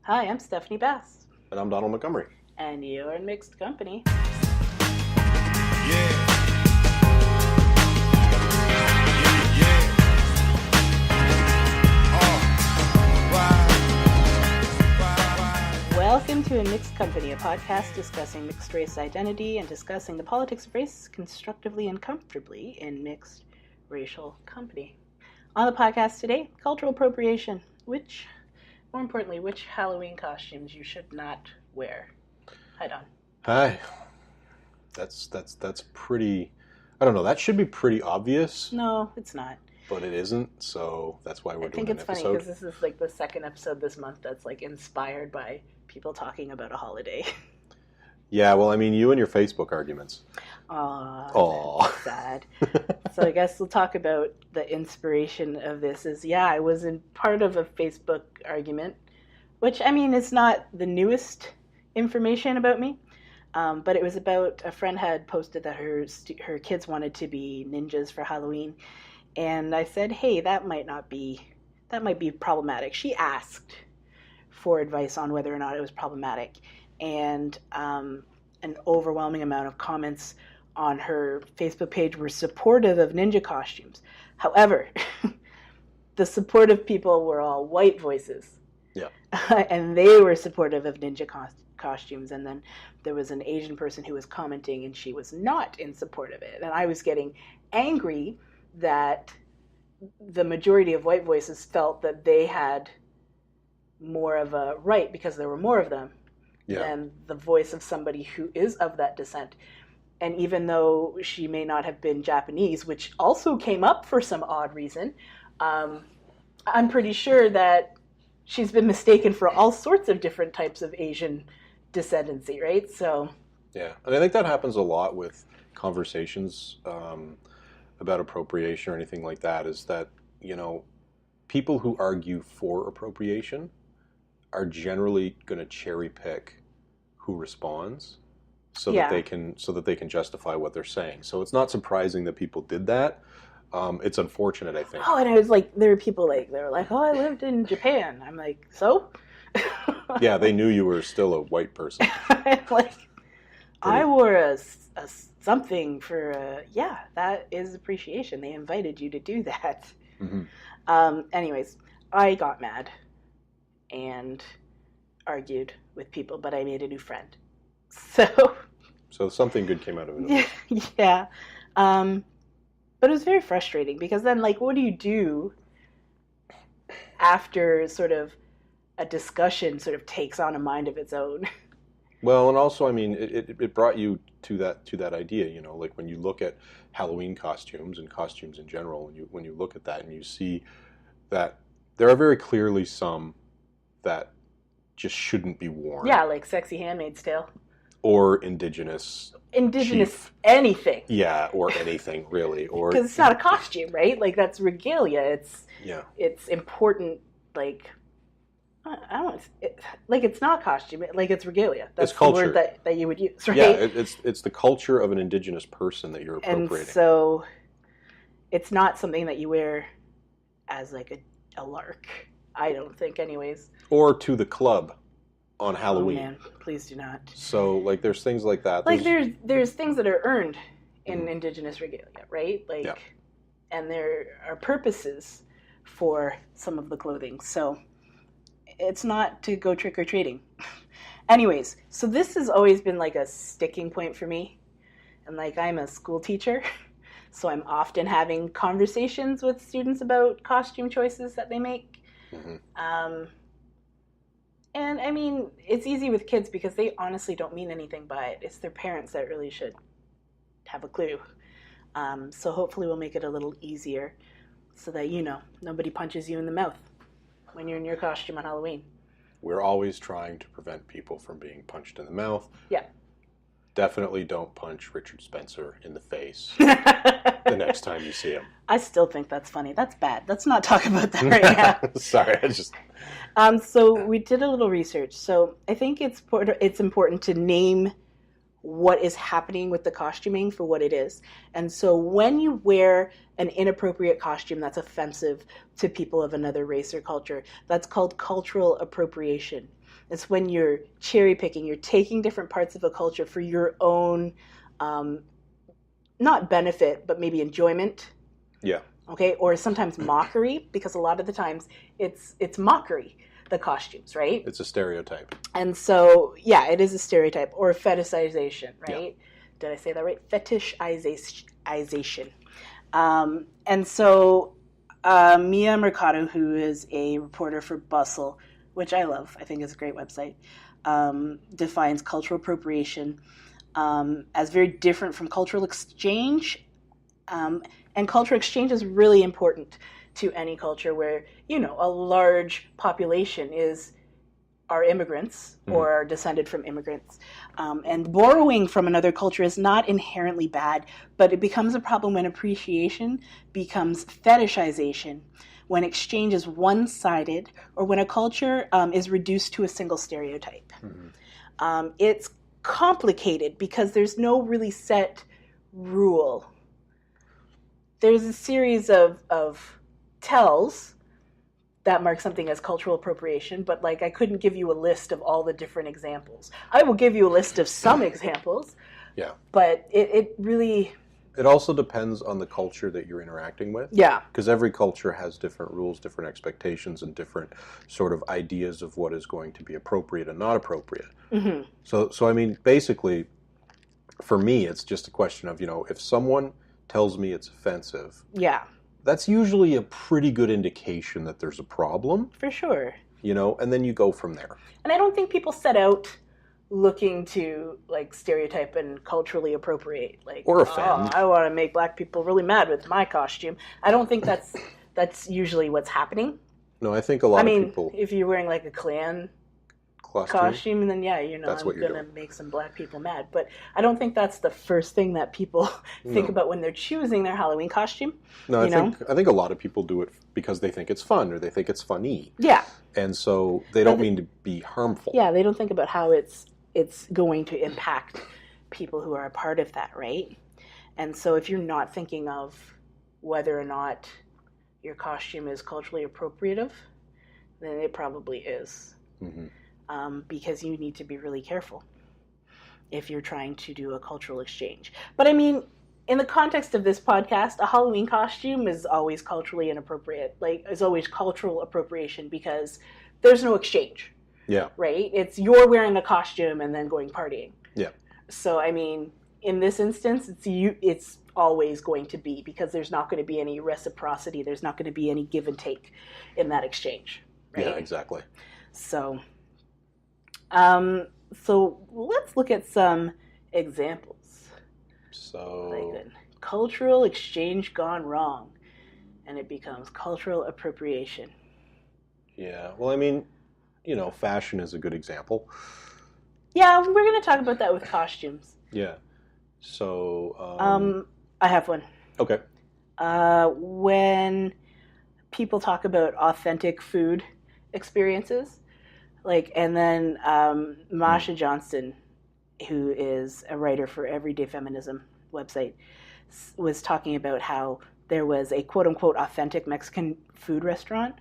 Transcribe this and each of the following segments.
Hi, I'm Stephanie Bass. And I'm Donald Montgomery. And you're in mixed company. Welcome to In Mixed Company, a podcast discussing mixed race identity and discussing the politics of race constructively and comfortably in mixed racial company. On the podcast today, cultural appropriation, more importantly, which Halloween costumes you should not wear. Hi, Don. Hi. That's pretty, I don't know, that should be pretty obvious. No, it's not. But it isn't, so that's why we're doing an episode. I think it's funny because this is like the second episode this month that's like inspired by people talking about a holiday. Yeah, well, I mean, you and your Facebook arguments. Aww. Sad. So I guess we'll talk about the inspiration of this I was in part of a Facebook argument, which, I mean, it's not the newest information about me, but it was about a friend had posted that her kids wanted to be ninjas for Halloween, and I said, hey, that might be problematic. She asked for advice on whether or not it was problematic, and an overwhelming amount of comments on her Facebook page were supportive of ninja costumes. However, the supportive people were all white voices. Yeah. And they were supportive of ninja costumes. And then there was an Asian person who was commenting, and she was not in support of it. And I was getting angry that the majority of white voices felt that they had more of a right, because there were more of them, than the voice of somebody who is of that descent. And even though she may not have been Japanese, which also came up for some odd reason, I'm pretty sure that she's been mistaken for all sorts of different types of Asian descendancy, right? So, yeah, and I think that happens a lot with conversations about appropriation or anything like that, is that, you know, people who argue for appropriation are generally going to cherry pick who responds so that they can justify what they're saying. So it's not surprising that people did that. It's unfortunate, I think. Oh, and I was like, there were people they were like, oh, I lived in Japan. I'm like, so? Yeah, they knew you were still a white person. I wore a something for, that is appreciation. They invited you to do that. Mm-hmm. Anyways, I got mad and argued with people, but I made a new friend. So something good came out of it. Yeah. But it was very frustrating because then, like, what do you do after sort of a discussion sort of takes on a mind of its own? Well, and also, I mean, it brought you to that idea, you know, like when you look at Halloween costumes and costumes in general, when you look at that and you see that there are very clearly some that just shouldn't be worn. Yeah, like Sexy Handmaid's Tale. Or indigenous chief. Anything. Yeah, or anything really, or because it's not a costume, right? Like that's regalia. It's important. Like I don't know, it's not costume. Like it's regalia. That's it's culture. The word that you would use, right? Yeah, it's the culture of an indigenous person that you're appropriating. And so it's not something that you wear as like a lark. I don't think, anyways. Or to the club on Halloween. Oh man, please do not. So, like, there's things like that. Like, there's things that are earned in indigenous regalia, right? Like, and there are purposes for some of the clothing. So, it's not to go trick-or-treating. Anyways, so this has always been, like, a sticking point for me. And, like, I'm a school teacher, so I'm often having conversations with students about costume choices that they make. Mm-hmm. And I mean, it's easy with kids because they honestly don't mean anything by it. It's their parents that really should have a clue. So hopefully we'll make it a little easier so that, you know, nobody punches you in the mouth when you're in your costume on Halloween. We're always trying to prevent people from being punched in the mouth. Yeah. Definitely don't punch Richard Spencer in the face the next time you see him. I still think that's funny. That's bad. Let's not talk about that right now. Sorry, I just... So we did a little research. So I think it's important to name what is happening with the costuming for what it is. And so when you wear an inappropriate costume that's offensive to people of another race or culture, that's called cultural appropriation. It's when you're cherry picking, you're taking different parts of a culture for your own, not benefit, but maybe enjoyment. Yeah. Okay, or sometimes mockery, because a lot of the times it's mockery, the costumes, right? It's a stereotype. And so, yeah, it is a stereotype, or fetishization, right? Yeah. Did I say that right? Fetishization. And so Mia Mercado, who is a reporter for Bustle, which I love, I think is a great website, defines cultural appropriation as very different from cultural exchange. And cultural exchange is really important to any culture where, you know, a large population are immigrants or are descended from immigrants. And borrowing from another culture is not inherently bad, but it becomes a problem when appreciation becomes fetishization, when exchange is one-sided, or when a culture is reduced to a single stereotype. It's complicated because there's no really set rule. There's a series of tells that mark something as cultural appropriation, but like I couldn't give you a list of all the different examples. I will give you a list of some examples. Yeah. But it really... It also depends on the culture that you're interacting with. Yeah. Because every culture has different rules, different expectations, and different sort of ideas of what is going to be appropriate and not appropriate. Mm-hmm. So I mean, basically, for me, it's just a question of, you know, if someone tells me it's offensive, yeah, that's usually a pretty good indication that there's a problem. For sure. You know, and then you go from there. And I don't think people set out looking to like stereotype and culturally appropriate, like, or offend. I want to make black people really mad with my costume. I don't think that's usually what's happening. No, I think a lot of people. If you're wearing like a Klan costume, and then yeah, you know, I'm gonna make some black people mad. But I don't think that's the first thing that people think about when they're choosing their Halloween costume. No, I think a lot of people do it because they think it's fun or they think it's funny. Yeah. And so they don't mean to be harmful. Yeah, they don't think about how it's going to impact people who are a part of that, right? And so if you're not thinking of whether or not your costume is culturally appropriative, then it probably is. Mm-hmm. Because you need to be really careful if you're trying to do a cultural exchange. But I mean, in the context of this podcast, a Halloween costume is always culturally inappropriate. Like, it's always cultural appropriation because there's no exchange. Yeah. Right? It's you're wearing a costume and then going partying. Yeah. So, I mean, in this instance, it's always going to be, because there's not going to be any reciprocity. There's not going to be any give and take in that exchange. Right? Yeah, exactly. So let's look at some examples. So, like a cultural exchange gone wrong, and it becomes cultural appropriation. Yeah. Well, I mean, you know, fashion is a good example. Yeah, we're going to talk about that with costumes. Yeah. So, I have one. Okay. When people talk about authentic food experiences, like, and then Masha Johnston, who is a writer for Everyday Feminism website, was talking about how there was a quote-unquote authentic Mexican food restaurant,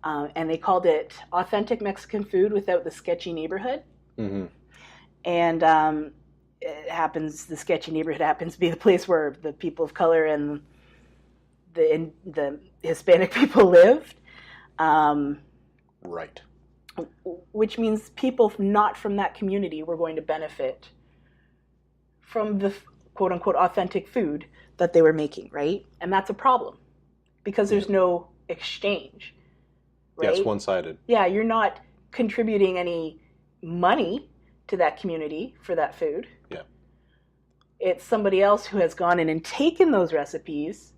and they called it authentic Mexican food without the sketchy neighborhood. Mm-hmm. And the sketchy neighborhood happens to be the place where the people of color and the Hispanic people lived. Right. Which means people not from that community were going to benefit from the quote-unquote authentic food that they were making, right? And that's a problem because there's no exchange, right? Yeah, it's one-sided. Yeah, you're not contributing any money to that community for that food. Yeah. It's somebody else who has gone in and taken those recipes,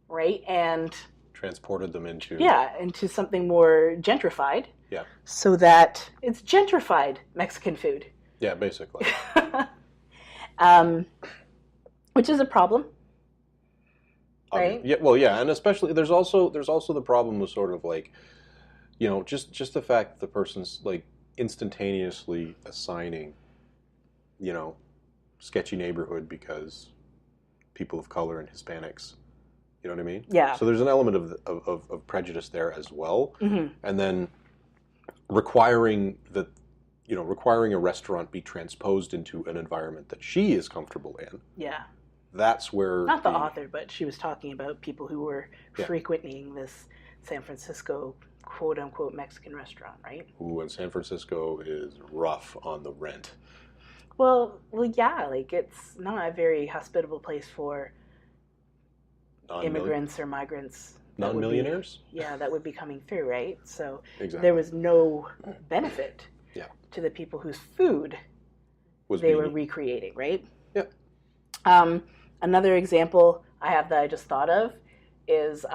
right, and transported them into something more gentrified. Yeah. So that it's gentrified Mexican food. Yeah, basically. Which is a problem. Right? Yeah, well, yeah, and especially there's also the problem with sort of like, you know, just the fact that the person's like instantaneously assigning, you know, sketchy neighborhood because people of color and Hispanics. You know what I mean? Yeah. So there's an element of prejudice there as well. Mm-hmm. And then requiring a restaurant be transposed into an environment that she is comfortable in. Yeah. That's where... Not the author, but she was talking about people who were frequenting this San Francisco quote-unquote Mexican restaurant, right? Ooh, and San Francisco is rough on the rent. Well, yeah, like it's not a very hospitable place for immigrants or migrants. Non-millionaires? That would be coming through, right? So exactly. There was no benefit to the people whose food were recreating, right? Yeah. Another example I have that I just thought of is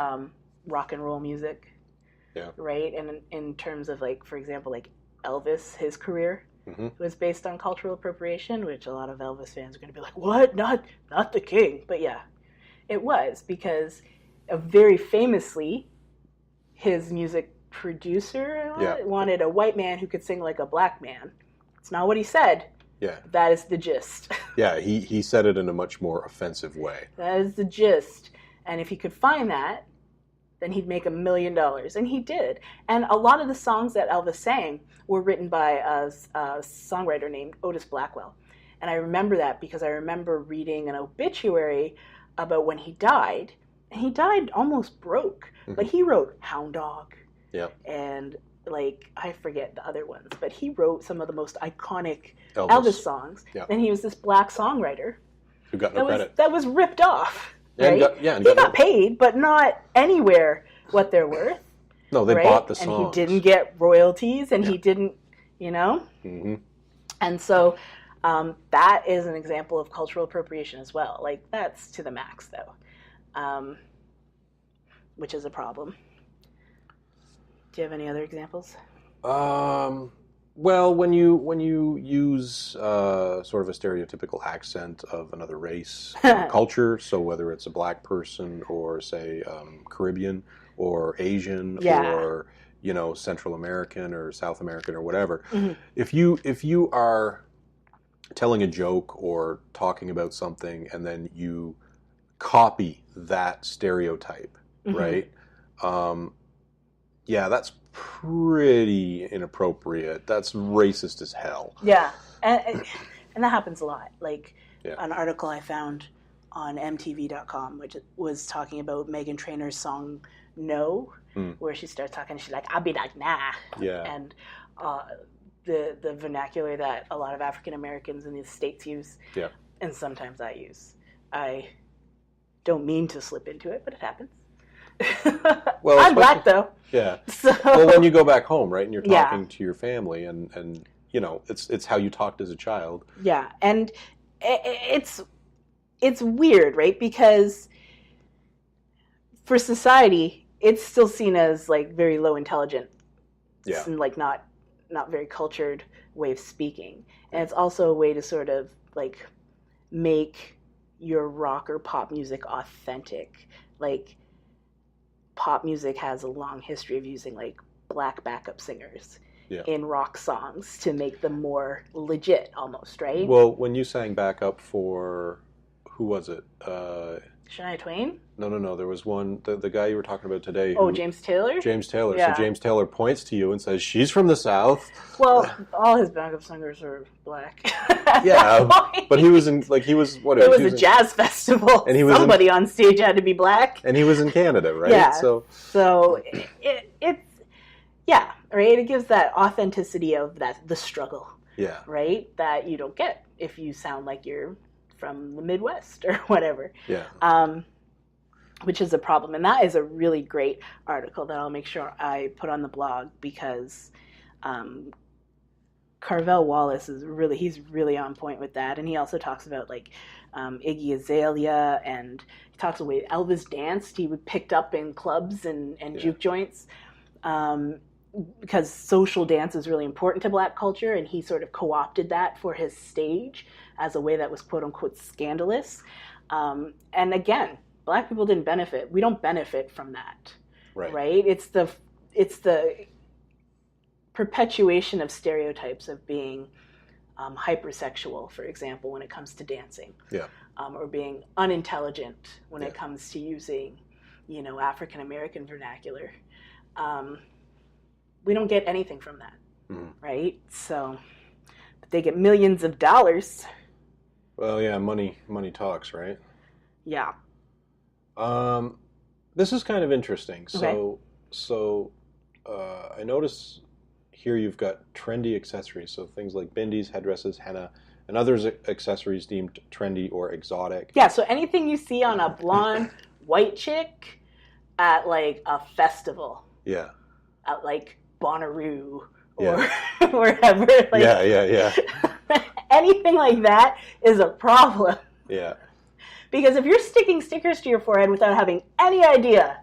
rock and roll music. Yeah. Right? And in terms of, like, for example, like Elvis, his career was based on cultural appropriation, which a lot of Elvis fans are going to be like, what? Not the king. But yeah, it was, because very famously, his music producer wanted a white man who could sing like a black man. It's not what he said. Yeah. That is the gist. Yeah, he said it in a much more offensive way. That is the gist. And if he could find that, then he'd make $1 million. And he did. And a lot of the songs that Elvis sang were written by a songwriter named Otis Blackwell. And I remember that because I remember reading an obituary about when he died. And he died almost broke. Mm-hmm. But he wrote Hound Dog. Yeah. And, like, I forget the other ones. But he wrote some of the most iconic Elvis songs. Yeah. And he was this black songwriter. Who got no credit. That was ripped off. Right? And he got paid, but not anywhere what they're worth. No, they bought the songs. And he didn't get royalties, and he didn't, Mm-hmm. And so that is an example of cultural appropriation as well. Like, that's to the max, though, which is a problem. Do you have any other examples? Well, when you use sort of a stereotypical accent of another race or culture, so whether it's a black person or, say, Caribbean or Asian or Central American or South American or whatever, mm-hmm. if you are telling a joke or talking about something and then you copy that stereotype, mm-hmm. right? That's pretty inappropriate. That's racist as hell. Yeah, and that happens a lot. Like an article I found on MTV.com, which was talking about Meghan Trainor's song "No," where she starts talking. She's like, "I'll be like, nah." Yeah. And the vernacular that a lot of African Americans in the States use, and sometimes I use. I don't mean to slip into it, but it happens. Well, I'm black though. Yeah. So. Well, when you go back home, right, and you're talking to your family, and it's how you talked as a child. Yeah, and it's weird, right? Because for society, it's still seen as like very low intelligent, and like not very cultured way of speaking, and it's also a way to sort of like make your rock or pop music authentic, like. Pop music has a long history of using like black backup singers in rock songs to make them more legit almost, right? Well, when you sang backup for, who was it? Shania Twain? No. There was one, the guy you were talking about today. James Taylor? James Taylor. Yeah. So James Taylor points to you and says, she's from the South. Well, all his backup singers are black. Yeah, but he was in, like, he was, whatever. It was a jazz festival. And somebody on stage had to be black. And he was in Canada, right? Yeah. So it's, right? It gives that authenticity of the struggle. Yeah. Right? That you don't get if you sound like you're from the Midwest or whatever. Yeah. Which is a problem. And that is a really great article that I'll make sure I put on the blog because Carvel Wallace he's really on point with that. And he also talks about like Iggy Azalea, and he talks about the way Elvis danced. He would picked up in clubs and juke joints because social dance is really important to black culture, and he sort of co-opted that for his stage as a way that was quote unquote scandalous. And again, black people didn't benefit. We don't benefit from that, right? It's the perpetuation of stereotypes of being hypersexual, for example, when it comes to dancing, Yeah. or being unintelligent when it comes to using, African American vernacular. We don't get anything from that, right? So, but they get millions of dollars. Well, yeah, money talks, right? Yeah. This is kind of interesting. Okay. So, I notice here you've got trendy accessories, so things like bindis, headdresses, henna, and others accessories deemed trendy or exotic. Yeah, so anything you see on a blonde white chick at like a festival. Yeah. At like Bonnaroo or wherever. Like, yeah. Anything like that is a problem. Yeah. Because if you're sticking stickers to your forehead without having any idea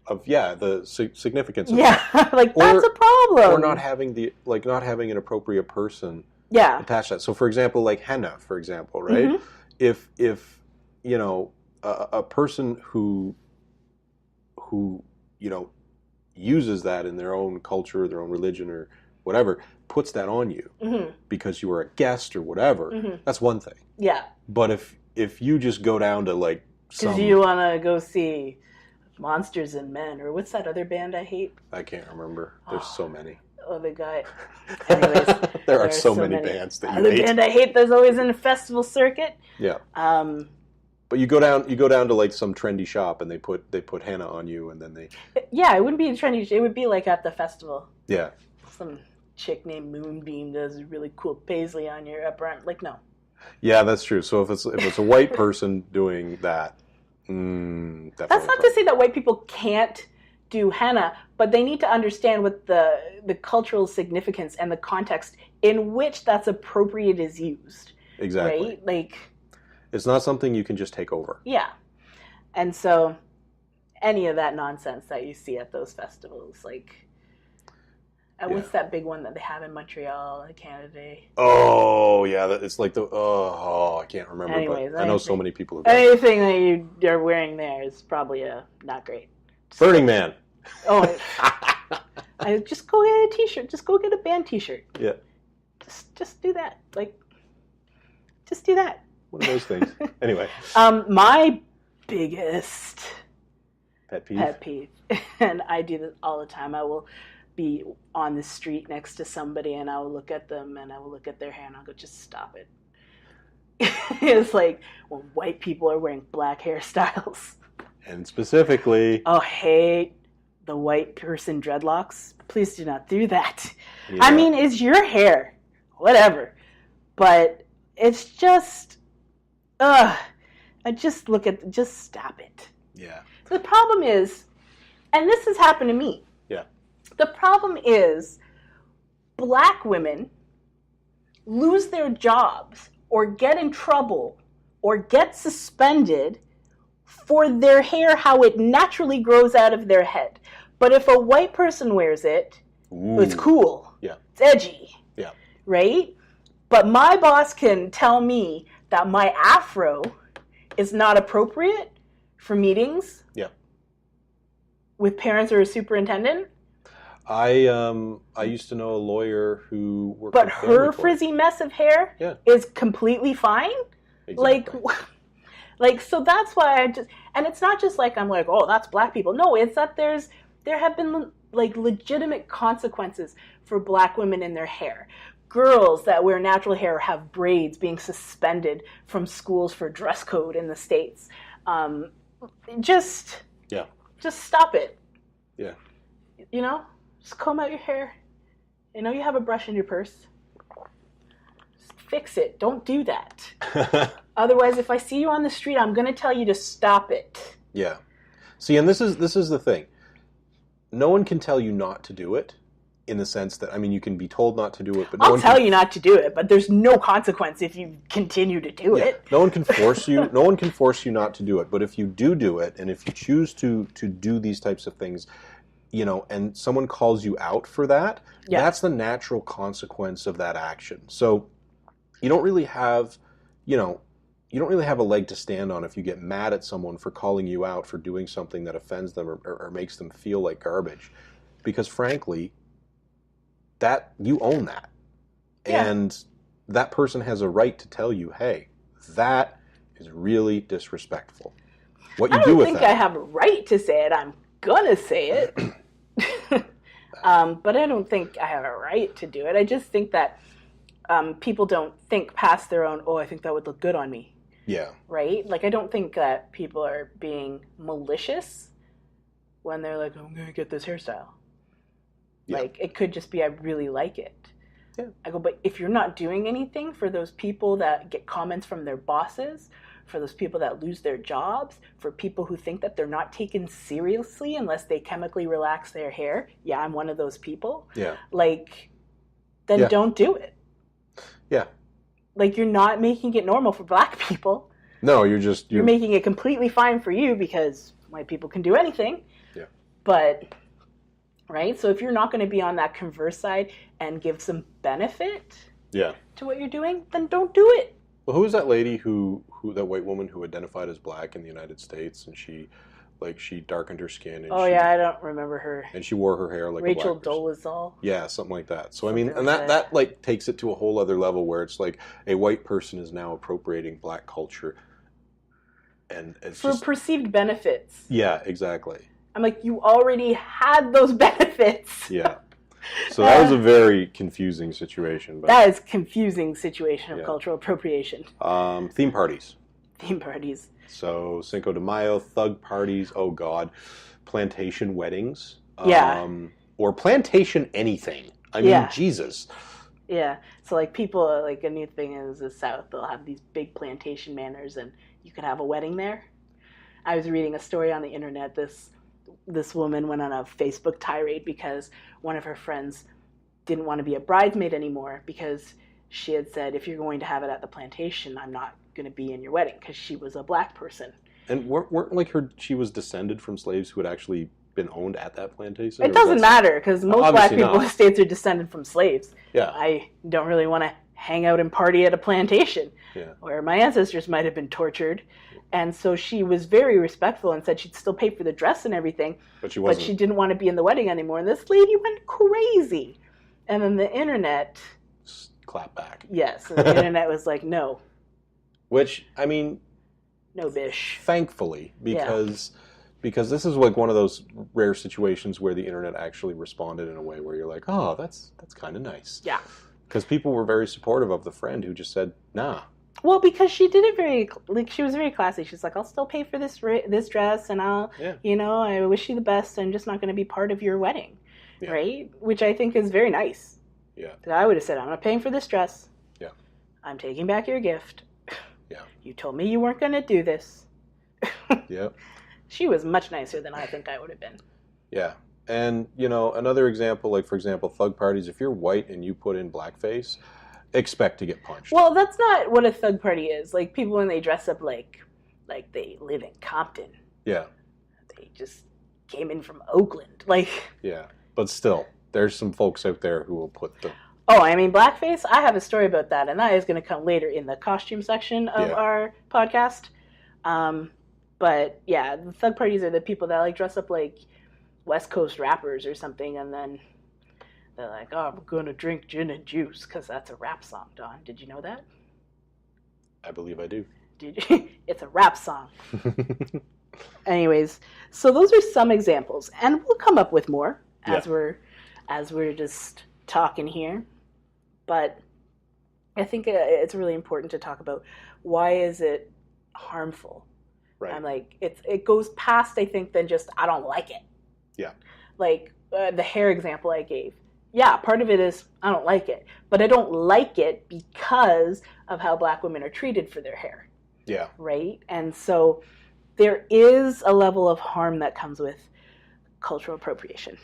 of the significance of that. Like that's a problem. Or not having an appropriate person attach that. So for example, like henna, for example, right? Mm-hmm. If a person who uses that in their own culture, their own religion or whatever, puts that on you because you were a guest or whatever, that's one thing. Yeah. But if you just go down to like because you want to go see Monsters and Men, or what's that other band I hate? I can't remember. There's so many. Oh, the guy. Anyways, there are so many bands that you hate. The band I hate that's always in a festival circuit. Yeah. But you go down to like some trendy shop and they put henna on you and then they. Yeah, it wouldn't be trendy. It would be like at the festival. Yeah. Some chick named Moonbeam does a really cool paisley on your upper arm. Like no. Yeah, that's true. So if it's a white person doing that. That's not to say that white people can't do henna, but they need to understand what the cultural significance and the context in which that's appropriate is used. Exactly. Right? Like, it's not something you can just take over. Yeah. And so any of that nonsense that you see at those festivals, like, what's that big one that they have in Montreal, Canada Day? Oh, yeah. It's like I can't remember. Anyways, but I know so many people who anything that you're wearing there is probably not great. Burning Man. Oh, just go get a t-shirt. Just go get a band t-shirt. Yeah. Just do that. Like, just do that. One of those things. Anyway. My biggest pet peeve, and I do this all the time. I will be on the street next to somebody and I will look at them and I will look at their hair and I'll go, just stop it. It's like when white people are wearing black hairstyles. And specifically... Oh, hate the white person dreadlocks. Please do not do that. Yeah. I mean, it's your hair. Whatever. But it's just... I just look at... Just stop it. Yeah. The problem is, and this has happened to me, the problem is black women lose their jobs or get in trouble or get suspended for their hair how it naturally grows out of their head. But if a white person wears it, it's cool. Yeah. It's edgy. Yeah. Right? But my boss can tell me that my afro is not appropriate for meetings with parents or a superintendent. I used to know a lawyer who worked. But her frizzy mess of hair is completely fine. Exactly. Like so that's why and it's not just like I'm like, oh, that's black people. No, it's that there have been like legitimate consequences for black women in their hair. Girls that wear natural hair have braids being suspended from schools for dress code in the States. Just stop it. Yeah. Just comb out your hair. You have a brush in your purse. Just fix it. Don't do that. Otherwise, if I see you on the street, I'm going to tell you to stop it. Yeah. See, and this is the thing. No one can tell you not to do it in the sense that, I mean, you can be told not to do it, but I'll tell you not to do it, but there's no consequence if you continue to do it. No one can force you. No one can force you not to do it. But if you do it, and if you choose to do these types of things, and someone calls you out for that, that's the natural consequence of that action. So you don't really have, a leg to stand on if you get mad at someone for calling you out for doing something that offends them or makes them feel like garbage. Because frankly, that you own that. Yeah. And that person has a right to tell you, hey, that is really disrespectful. What you do with that. I don't think I have a right to say it. I'm gonna say it. But I don't think I have a right to do it. I just think that people don't think past their own, I think that would look good on me. Yeah. Right? Like, I don't think that people are being malicious when they're like, I'm going to get this hairstyle. Yeah. Like, it could just be, I really like it. Yeah. I go, but if you're not doing anything for those people that get comments from their bosses, for those people that lose their jobs, for people who think that they're not taken seriously unless they chemically relax their hair, yeah, I'm one of those people. Yeah. Like, then don't do it. Yeah. Like, you're not making it normal for black people. No, you're making it completely fine for you because white people can do anything. Yeah. But, right? So if you're not going to be on that converse side and give some benefit to what you're doing, then don't do it. Well, who was that lady that white woman who identified as black in the United States, and she darkened her skin? And I don't remember her. And she wore her hair like Rachel a black person. Dolezal. Yeah, something like that. So something and that like takes it to a whole other level where it's like a white person is now appropriating black culture, and it's for perceived benefits. Yeah, exactly. I'm like, you already had those benefits. Yeah. So that was a very confusing situation. But that is confusing situation of cultural appropriation. Theme parties. Theme parties. So Cinco de Mayo, thug parties, oh God, plantation weddings. Or plantation anything. I mean, Jesus. Yeah. So like people, like a new thing is the South, they'll have these big plantation manors and you can have a wedding there. I was reading a story on the internet. This woman went on a Facebook tirade because one of her friends didn't want to be a bridesmaid anymore because she had said, if you're going to have it at the plantation, I'm not going to be in your wedding, because she was a black person. And weren't like she was descended from slaves who had actually been owned at that plantation? It doesn't matter, because most black people in the States are descended from slaves. Yeah. I don't really want to hang out and party at a plantation where my ancestors might have been tortured. And so she was very respectful and said she'd still pay for the dress and everything. But she wasn't. But she didn't want to be in the wedding anymore. And this lady went crazy. And then the internet... clap back. Yes. And the internet was like, no. Which, I mean... No bish. Thankfully, because this is like one of those rare situations where the internet actually responded in a way where you're like, oh, that's kind of nice. Yeah. Because people were very supportive of the friend who just said, nah. Well, because she did it she was very classy. She's like, I'll still pay for this dress, and I'll, I wish you the best. I'm just not going to be part of your wedding, right? Which I think is very nice. Yeah. I would have said, I'm not paying for this dress. Yeah. I'm taking back your gift. Yeah. You told me you weren't going to do this. Yeah. She was much nicer than I think I would have been. Yeah. And, another example, like, for example, thug parties, if you're white and you put in blackface, expect to get punched. Well, that's not what a thug party is. Like, people when they dress up like they live in Compton. Yeah. They just came in from Oakland. Like. Yeah. But still, there's some folks out there who will put the... Oh, I mean, blackface, I have a story about that, and that is going to come later in the costume section of our podcast. But, yeah, the thug parties are the people that, like, dress up like West Coast rappers or something, and then... They're like, oh, we're going to drink gin and juice, because that's a rap song, Don. Did you know that? I believe I do. Did you? It's a rap song. Anyways, so those are some examples. And we'll come up with more as we're just talking here. But I think it's really important to talk about why is it harmful. Right. I'm like, it goes past, I think, than just, I don't like it. Yeah. Like the hair example I gave. Yeah, part of it is I don't like it. But I don't like it because of how black women are treated for their hair. Yeah. Right? And so there is a level of harm that comes with cultural appropriation.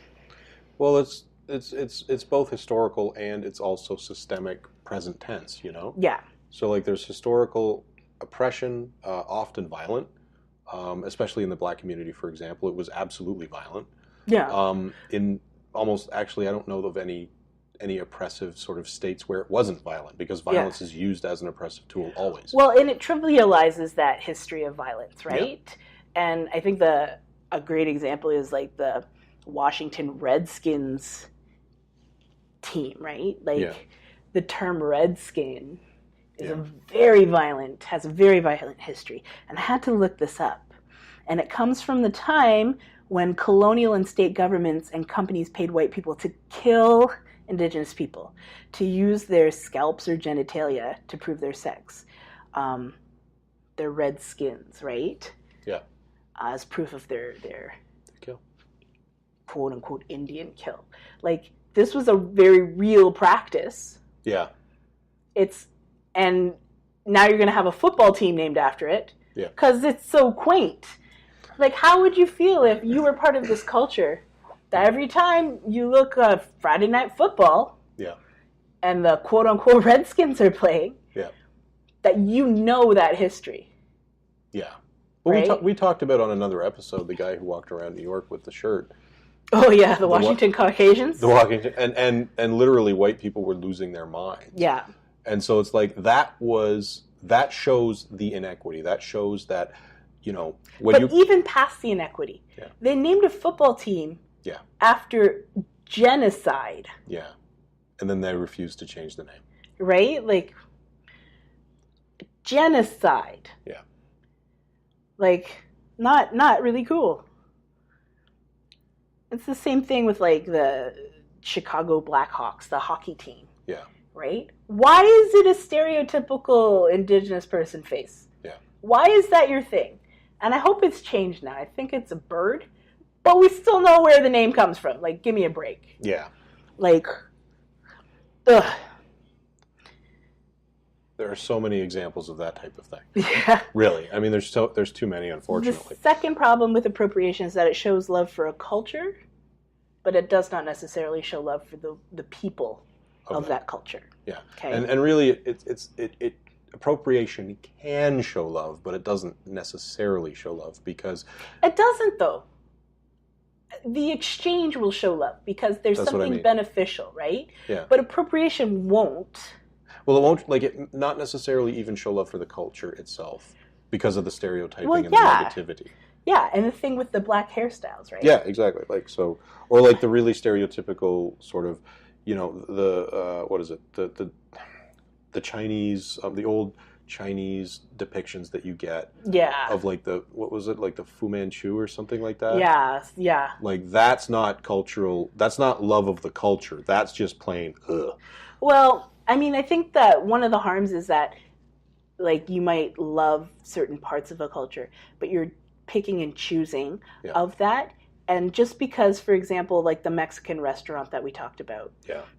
Well, it's both historical and it's also systemic present tense, Yeah. So like there's historical oppression, often violent, especially in the black community, for example. It was absolutely violent. Yeah. In almost, actually, I don't know of any oppressive sort of states where it wasn't violent, because violence is used as an oppressive tool always. Well, and it trivializes that history of violence, right? Yeah. And I think a great example is like the Washington Redskins team, right? Like the term redskin is Yeah. has a very violent history. And I had to look this up. And it comes from the time when colonial and state governments and companies paid white people to kill indigenous people, to use their scalps or genitalia to prove their sex. Their red skins, right? Yeah. As proof of their Kill. quote unquote Indian kill. Like, this was a very real practice. Yeah. And now you're going to have a football team named after it. Yeah. Because it's so quaint. Like, how would you feel if you were part of this culture that every time you look at Friday Night Football, yeah, and the quote unquote Redskins are playing, yeah, that you know that history? Yeah. Well, right? we talked about on another episode the guy who walked around New York with the shirt. Oh yeah, the Washington Caucasians. The Washington, and literally white people were losing their minds. Yeah. And so it's like that shows the inequity. That shows that, even past the inequity, yeah, they named a football team, yeah, after genocide. Yeah. And then they refused to change the name. Right? Like, genocide. Yeah. Like, not really cool. It's the same thing with, like, the Chicago Blackhawks, the hockey team. Yeah. Right? Why is it a stereotypical indigenous person face? Yeah. Why is that your thing? And I hope it's changed now. I think it's a bird, but we still know where the name comes from. Like, give me a break. Yeah. Like, ugh. There are so many examples of that type of thing. Yeah. Really. I mean, there's too many, unfortunately. The second problem with appropriation is that it shows love for a culture, but it does not necessarily show love for the people of that culture. Yeah. Okay. And really, it appropriation can show love, but it doesn't necessarily show love because it doesn't, though. The exchange will show love because there's something beneficial, right? Yeah. But appropriation won't. Well, it won't, not necessarily even show love for the culture itself because of the stereotyping and the negativity. Yeah, and the thing with the black hairstyles, right? Yeah, exactly. Like, so, or like the really stereotypical sort of, what is it? The Chinese, the old Chinese depictions that you get. Yeah. Of like what was it? Like the Fu Manchu or something like that? Yeah, yeah. Like, that's not cultural, that's not love of the culture. That's just plain, ugh. Well, I mean, I think that one of the harms is that, like, you might love certain parts of a culture, but you're picking and choosing of that. And just because, for example, like the Mexican restaurant that we talked about,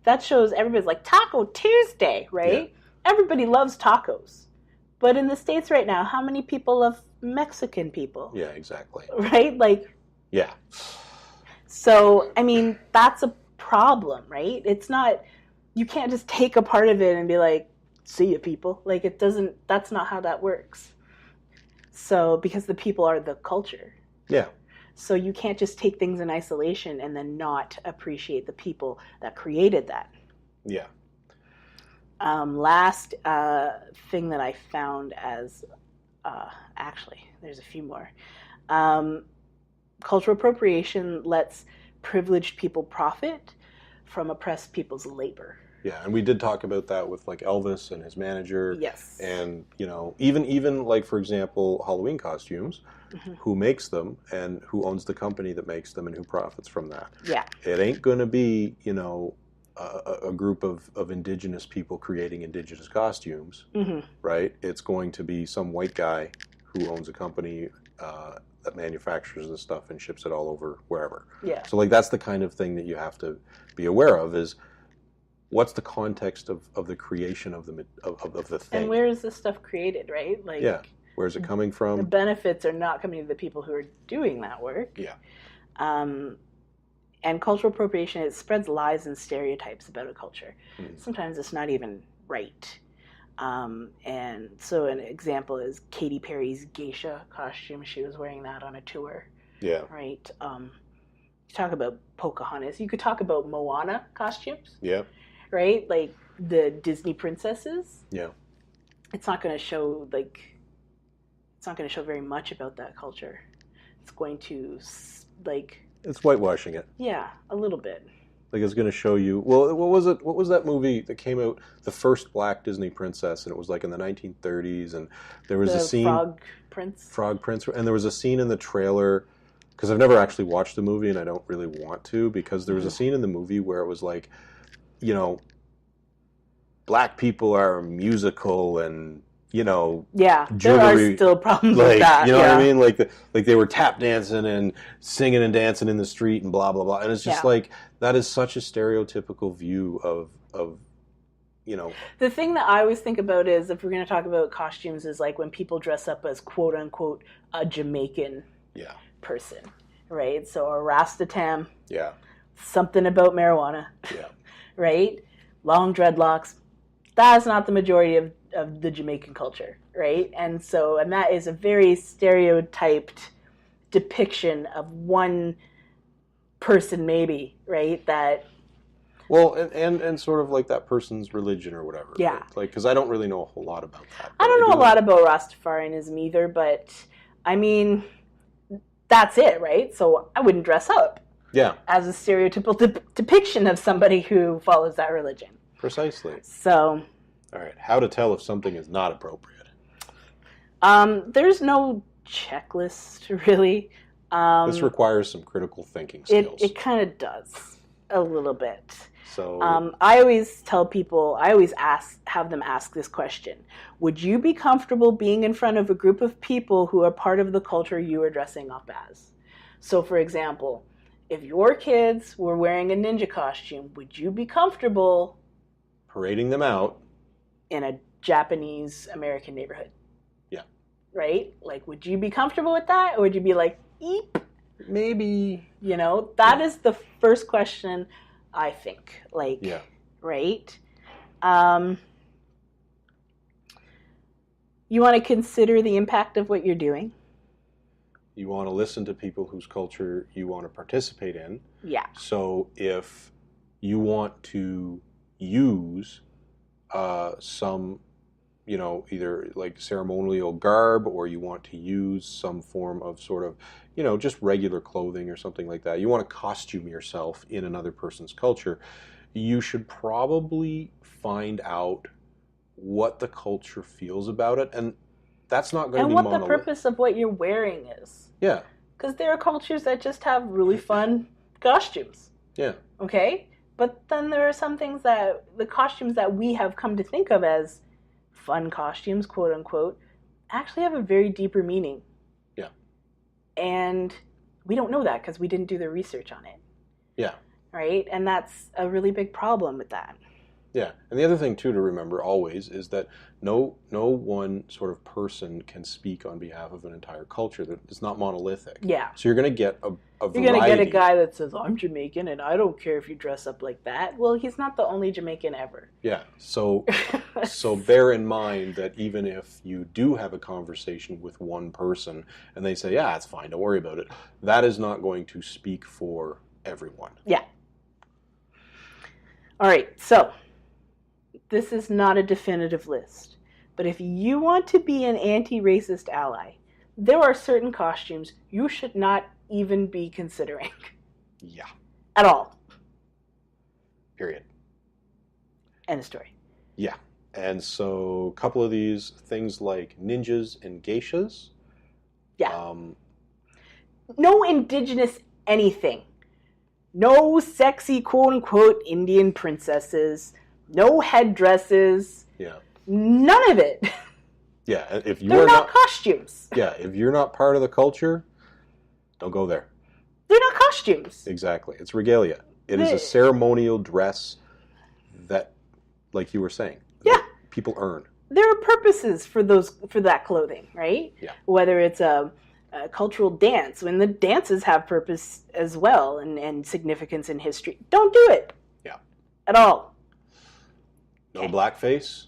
that shows everybody's like, Taco Tuesday, right? Yeah. Everybody loves tacos. But in the States right now, how many people love Mexican people? Yeah, exactly. Right? Like, yeah. So, I mean, that's a problem, right? It's not, you can't just take a part of it and be like, see ya, people. Like, it doesn't, that's not how that works. So, because the people are the culture. Yeah. So you can't just take things in isolation and then not appreciate the people that created that. Yeah. Last thing that I found as, actually, there's a few more. Cultural appropriation lets privileged people profit from oppressed people's labor. Yeah, and we did talk about that with like Elvis and his manager. Yes. And, even like, for example, Halloween costumes, who makes them and who owns the company that makes them and who profits from that. Yeah. It ain't going to be, a group of indigenous people creating indigenous costumes, right? It's going to be some white guy who owns a company that manufactures this stuff and ships it all over wherever. Yeah. So, like, that's the kind of thing that you have to be aware of is, what's the context of the creation of the thing? And where is this stuff created, right? Like, yeah. Where's it coming from? The benefits are not coming to the people who are doing that work. Yeah. And cultural appropriation, it spreads lies and stereotypes about a culture. Sometimes it's not even right. And so an example is Katy Perry's geisha costume. She was wearing that on a tour. Yeah. Right? You talk about Pocahontas. You could talk about Moana costumes. Yeah. Right? Like the Disney princesses. Yeah. It's not going to show very much about that culture. It's going to, like... It's whitewashing it. Yeah, a little bit. Like it's going to show you. Well, what was it? What was that movie that came out? The first black Disney princess, and it was like in the 1930s, and there was a scene. Frog Prince, and there was a scene in the trailer. Because I've never actually watched the movie, and I don't really want to. Because there was a scene in the movie where it was like, you know, black people are musical and. You know, jewelry, there are still problems with that. You know what I mean? Like they were tap dancing and singing and dancing in the street and blah blah blah. And it's just like that is such a stereotypical view of you know. The thing that I always think about is if we're going to talk about costumes is like when people dress up as quote unquote a Jamaican person, right? So a Rastatam, something about marijuana, right? Long dreadlocks. That's not the majority of the Jamaican culture, right? And that is a very stereotyped depiction of one person maybe, right? That and sort of like that person's religion or whatever. Yeah. Right? Like, because I don't really know a whole lot about that. I don't know a lot about Rastafarianism either, but I mean, that's it, right? So I wouldn't dress up. Yeah. As a stereotypical depiction of somebody who follows that religion. Precisely. So... All right, how to tell if something is not appropriate? There's no checklist, really. This requires some critical thinking skills. It kind of does, a little bit. So I always tell people, have them ask this question. Would you be comfortable being in front of a group of people who are part of the culture you are dressing up as? So, for example, if your kids were wearing a ninja costume, would you be comfortable parading them out in a Japanese American neighborhood? Yeah. Right? Like, would you be comfortable with that? Or would you be like, eep? Maybe. You know, that is the first question, I think. Like, right? You want to consider the impact of what you're doing. You want to listen to people whose culture you want to participate in. Yeah. So if you want to use some, you know, either like ceremonial garb, or you want to use some form of sort of, you know, just regular clothing or something like that. You want to costume yourself in another person's culture. You should probably find out what the culture feels about it, and that's not going to be monolithic. And what the purpose of what you're wearing is. Yeah. Because there are cultures that just have really fun costumes. Yeah. Okay? But then there are some things that, the costumes that we have come to think of as fun costumes, quote unquote, actually have a very deeper meaning. Yeah. And we don't know that because we didn't do the research on it. Yeah. Right? And that's a really big problem with that. Yeah. And the other thing, too, to remember always is that no one sort of person can speak on behalf of an entire culture. It's not monolithic. Yeah. So you're going to get a variety. You're going to get a guy that says, I'm Jamaican and I don't care if you dress up like that. Well, he's not the only Jamaican ever. Yeah. So bear in mind that even if you do have a conversation with one person and they say, yeah, it's fine, don't worry about it, that is not going to speak for everyone. Yeah. All right. So this is not a definitive list, but if you want to be an anti-racist ally, there are certain costumes you should not even be considering. Yeah. At all. Period. End of story. Yeah. And so a couple of these things like ninjas and geishas. Yeah. No indigenous anything. No sexy quote-unquote Indian princesses. No headdresses. Yeah. None of it. Yeah. If you They're are not costumes. Yeah. If you're not part of the culture, don't go there. They're not costumes. Exactly. It's regalia. It is a ceremonial dress that, like you were saying, people earn. There are purposes for that clothing, right? Yeah. Whether it's a cultural dance, when the dances have purpose as well and significance in history. Don't do it. Yeah. At all. No blackface.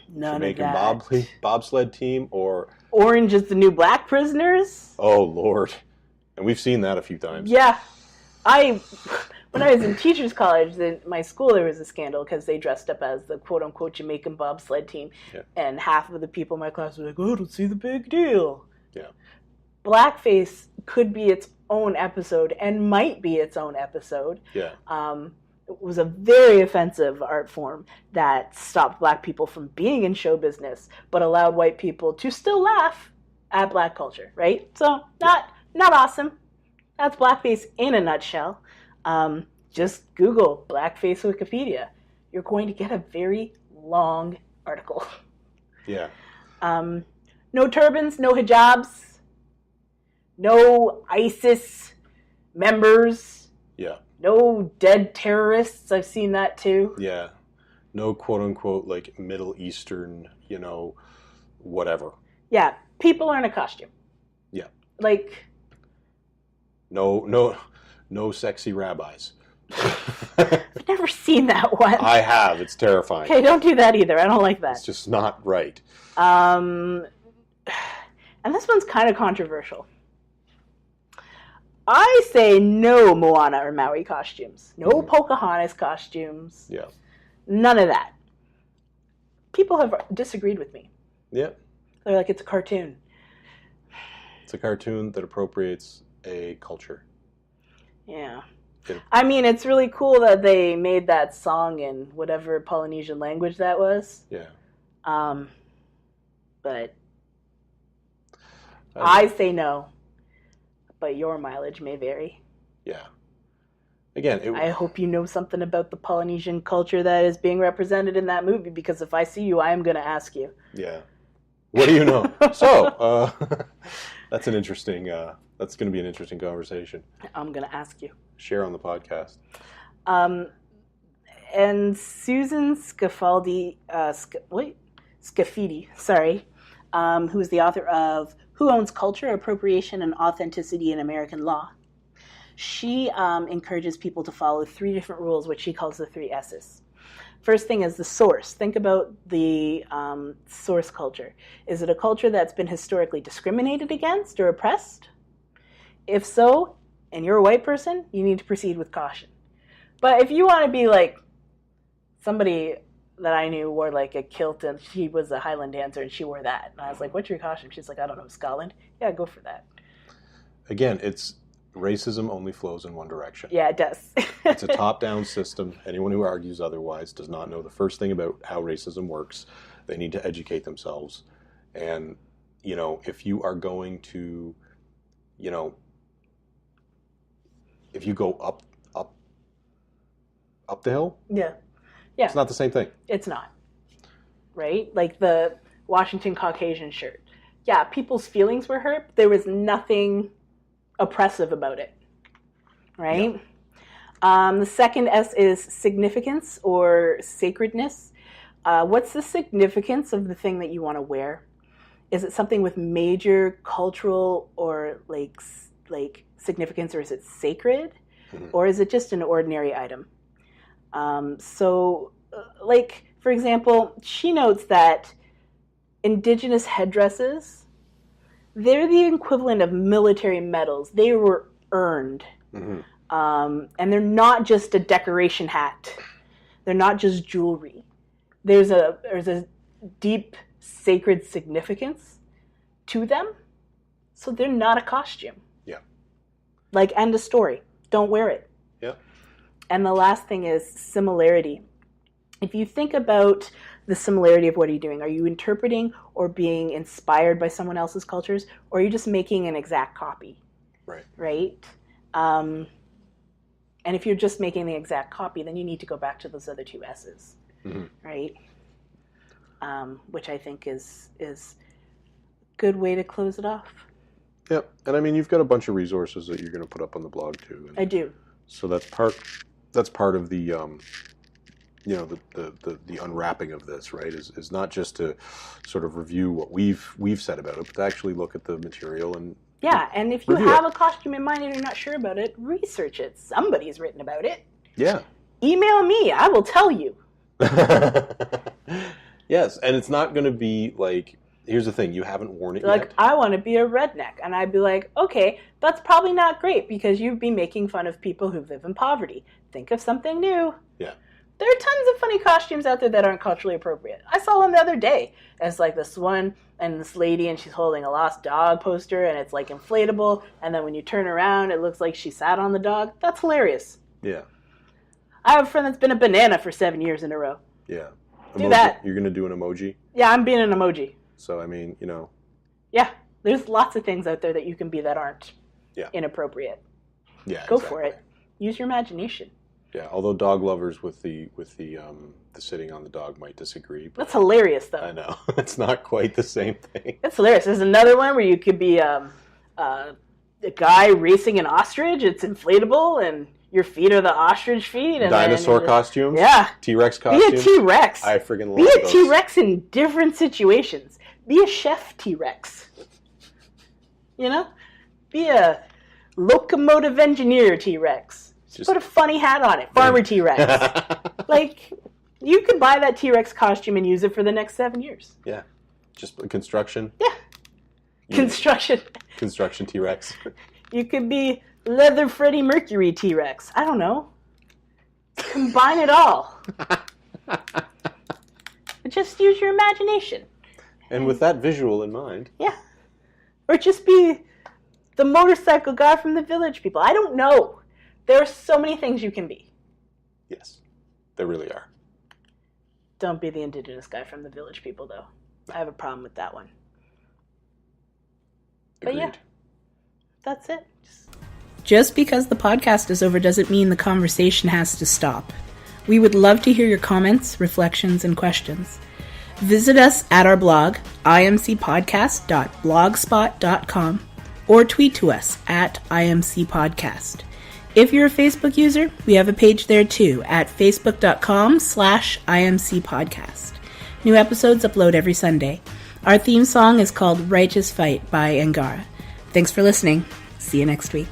None Jamaican of that. bobsled team or... Orange is the new black prisoners. Oh, Lord. And we've seen that a few times. Yeah. When I was in teachers college, in my school, there was a scandal because they dressed up as the quote-unquote Jamaican bobsled team. Yeah. And half of the people in my class were like, oh, I don't see the big deal. Yeah. Blackface could be its own episode and might be its own episode. Yeah. It was a very offensive art form that stopped black people from being in show business, but allowed white people to still laugh at black culture, right? So not awesome. That's blackface in a nutshell. Just Google blackface Wikipedia. You're going to get a very long article. Yeah. No turbans, no hijabs, no ISIS members. Yeah. No dead terrorists. I've seen that too. Yeah. No quote unquote like Middle Eastern, whatever. Yeah. People are in a costume. Yeah. Like. No sexy rabbis. I've never seen that one. I have. It's terrifying. Okay, don't do that either. I don't like that. It's just not right. And this one's kind of controversial. I say no Moana or Maui costumes. No Pocahontas costumes. Yeah. None of that. People have disagreed with me. Yeah. They're like, it's a cartoon. It's a cartoon that appropriates a culture. Yeah. I mean, it's really cool that they made that song in whatever Polynesian language that was. Yeah. But I say no. But your mileage may vary. Yeah. Again, I hope you know something about the Polynesian culture that is being represented in that movie, because if I see you, I am going to ask you. Yeah. What do you know? So, that's an interesting, that's going to be an interesting conversation. I'm going to ask you. Share on the podcast. And Susan Scafidi, who is the author of Who Owns Culture, Appropriation, and Authenticity in American Law. She encourages people to follow 3 different rules, which she calls the 3 S's. First thing is the source. Think about the source culture. Is it a culture that's been historically discriminated against or oppressed? If so, and you're a white person, you need to proceed with caution. But if you want to be like somebody that I knew wore like a kilt, and she was a Highland dancer and she wore that, and I was like, what's your costume? She's like, I don't know, Scotland. Yeah, go for that. Again, racism only flows in one direction. Yeah, it does. It's a top-down system. Anyone who argues otherwise does not know the first thing about how racism works. They need to educate themselves. And, if you are going to, if you go up the hill, yeah, it's not the same thing. It's not, right? Like the Washington Caucasian shirt. Yeah, people's feelings were hurt. But there was nothing oppressive about it, right? Yeah. The second S is significance or sacredness. What's the significance of the thing that you want to wear? Is it something with major cultural or like significance, or is it sacred, or is it just an ordinary item? For example, she notes that indigenous headdresses, they're the equivalent of military medals. They were earned. And they're not just a decoration hat. They're not just jewelry. There's a deep sacred significance to them. So they're not a costume. Yeah. Like, end of story. Don't wear it. Yeah. And the last thing is similarity. If you think about the similarity of what are you doing, are you interpreting or being inspired by someone else's cultures, or are you just making an exact copy? Right. Right? And if you're just making the exact copy, then you need to go back to those other 2 S's, right? Which I think is a good way to close it off. Yep. And I mean, you've got a bunch of resources that you're going to put up on the blog too. And I do. So that's part of the the unwrapping of this, right? Is not just to sort of review what we've said about it, but to actually look at the material and and if you have a costume in mind and you're not sure about it, research it. Somebody's written about it. Yeah. Email me. I will tell you. Yes, and it's not going to be like, here's the thing, you haven't worn it yet. Like, I want to be a redneck. And I'd be like, okay, that's probably not great because you'd be making fun of people who live in poverty. Think of something new. Yeah. There are tons of funny costumes out there that aren't culturally appropriate. I saw one the other day. It's like this one and this lady, and she's holding a lost dog poster, and it's like inflatable. And then when you turn around, it looks like she sat on the dog. That's hilarious. Yeah. I have a friend that's been a banana for 7 years in a row. Yeah. Do that. You're going to do an emoji? Yeah, I'm being an emoji. So, I mean, you know. Yeah, there's lots of things out there that you can be that aren't inappropriate. Yeah, Go for it. Use your imagination. Yeah, although dog lovers with the sitting on the dog might disagree. That's hilarious, though. I know. It's not quite the same thing. That's hilarious. There's another one where you could be a guy racing an ostrich. It's inflatable, and your feet are the ostrich feet. And dinosaur costumes? Yeah. T-Rex costumes? Be a T-Rex. I friggin' love those. Be a those. T-Rex in different situations. Be a chef T-Rex. You know? Be a locomotive engineer T-Rex. Just put a funny hat on it. Farmer T-Rex. Like, you could buy that T-Rex costume and use it for the next 7 years. Yeah. Just construction. Yeah. Construction. Construction T-Rex. You could be Leather Freddie Mercury T-Rex. I don't know. Combine it all. Just use your imagination. And with that visual in mind. Yeah. Or just be the motorcycle guy from the Village People. I don't know. There are so many things you can be. Yes. There really are. Don't be the Indigenous guy from the Village People, though. I have a problem with that one. Agreed. But yeah, that's it. Just because the podcast is over doesn't mean the conversation has to stop. We would love to hear your comments, reflections, and questions. Visit us at our blog, imcpodcast.blogspot.com, or tweet to us at imcpodcast. If you're a Facebook user, we have a page there too at facebook.com/imcpodcast. New episodes upload every Sunday. Our theme song is called Righteous Fight by Angara. Thanks for listening. See you next week.